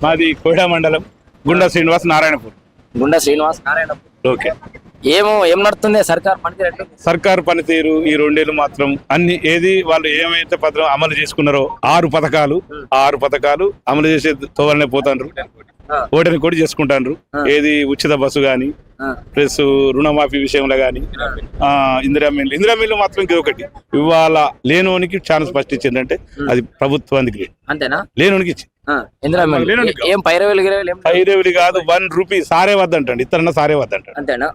మాది కోయిడా మండలం గుండా శ్రీనివాస్ నారాయణపూర్. గుండా శ్రీనివాస్ నారాయణపూర్. ఓకే. ఏం నడుతుంది సర్కార్ పనితీరు ఎట్లుంది? సర్కారు పనితీరు ఈ 2 ఏళ్ళు మాత్రం అన్ని ఏది వాళ్ళు ఏమైతే పథకం అమలు చేసుకున్నారో 6 పథకాలు ఆ 6 పథకాలు అమలు చేసే తోవలనే పోతాండ్రు. ఓటని కూడా చేసుకుంటాండ్రు. ఏది ఉచిత బస్సు గాని ప్లస్ రుణమాఫీ విషయంలో గాని ఇందిరా మిల్లు మాత్రం ఇంకొకటి ఇవాళ లేనోనికి ఛాన్స్ ఫస్ట్ ఇచ్చిందంటే అది ప్రభుత్వానికి. అంతేనా? లేనోనికి ఇచ్చి ఏం పైరవేలు కాదు 1 రూపీ సారే వద్దంటండి. ఇతరన్నా సారే వద్దంటాడు. అంతేనా?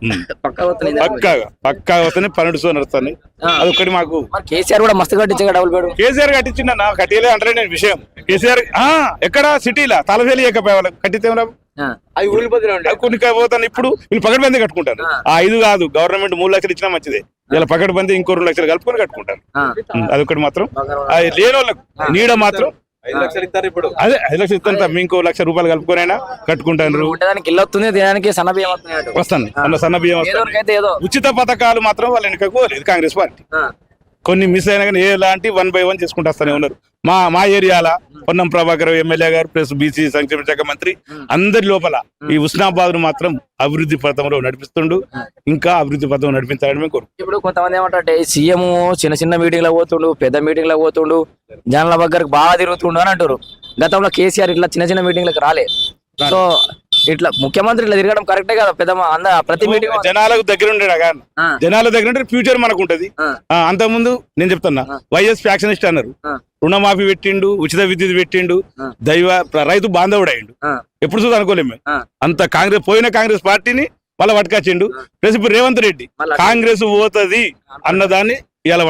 పక్కా వస్తాయి 12 నడుస్తాయి. అదొక్కటి మాకు. కేసీఆర్ కూడా మస్తు కట్టించగా డబుల్ బెడ్. కేసీఆర్ కట్టించిండ కట్టియలే అంటే నేను విషయం. కేసీఆర్ ఎక్కడ సిటీలా తలవేలి ఏకపోయే వాళ్ళకి కట్టితే కొన్ని పోతాను. ఇప్పుడు వీళ్ళు పకడ్బందీ కట్టుకుంటారు. ఆ 5 కాదు గవర్నమెంట్ 3 లక్షలు ఇచ్చినా మంచిదే. ఇలా పకడ్బందీ ఇంకో 2 లక్షలు కలుపుకొని కట్టుకుంటారు. అదొకటి మాత్రం లేని వాళ్ళకు నీడ మాత్రం 5 లక్షలు ఇస్తారు. ఇప్పుడు అదే 5 లక్షలు ఇస్తాను. ఇంకో ₹1,00,000 కలుపుకొనైనా కట్టుకుంటారు. ఇల్లు వస్తుంది, దేనికి సన్న బియ్యం వస్తాను. సన్న బియ్యం వస్తాయి. ఉచిత పథకాలు మాత్రం వాళ్ళ వెనుకకు లేదు కాంగ్రెస్ పార్టీ. కొన్ని మిస్ అయినా కానీ ఎలాంటి 1 by 1 చేసుకుంటూ వస్తూనే ఉన్నారు. మా ఏరియాల పొన్నం ప్రభాకర్ ఎమ్మెల్యే గారు ప్లస్ బీసీ సంక్షేమ శాఖ మంత్రి అందరి లోపల ఈ ఉస్నాబాద్ ను మాత్రం అభివృద్ధి పథంలో నడిపిస్తుండు. ఇంకా అభివృద్ధి పథం నడిపించాలని మేము కోరుకుంటున్నాం. ఇప్పుడు కొంతమంది ఏమంటే సీఎం చిన్న మీటింగ్ లో పోతుండు, పెద్ద మీటింగ్ లో పోతుండు, జనాల దగ్గరకు బాగా తిరుగుతుండు అని అంటారు. గతంలో కేసీఆర్ ఇట్లా చిన్న మీటింగ్లకు రాలే. సో ఇట్లా ముఖ్యమంత్రి ఇట్లా తిరగడం కరెక్టే కదా? పెద్ద ప్రతి మీటింగ్ జనాలకు దగ్గర ఉండే జనాల దగ్గర ఉంటే ఫ్యూచర్ మనకు ఉంటది. అంతకుముందు నేను చెప్తున్నా వైఎస్ ఫ్యాక్షనిస్ట్ అన్నారు. రుణమాఫీ పెట్టిండు, ఉచిత విద్యుత్ పెట్టిండు, రైతు బాంధవుడు అయ్యిండు. ఎప్పుడు చూద్దాం అనుకోలేము. అంత కాంగ్రెస్ పార్టీని మళ్ళీ పట్టుకొచ్చిండు. ప్లస్ ఇప్పుడు రేవంత్ రెడ్డి కాంగ్రెస్ పోతది అన్నదాన్ని ఇలా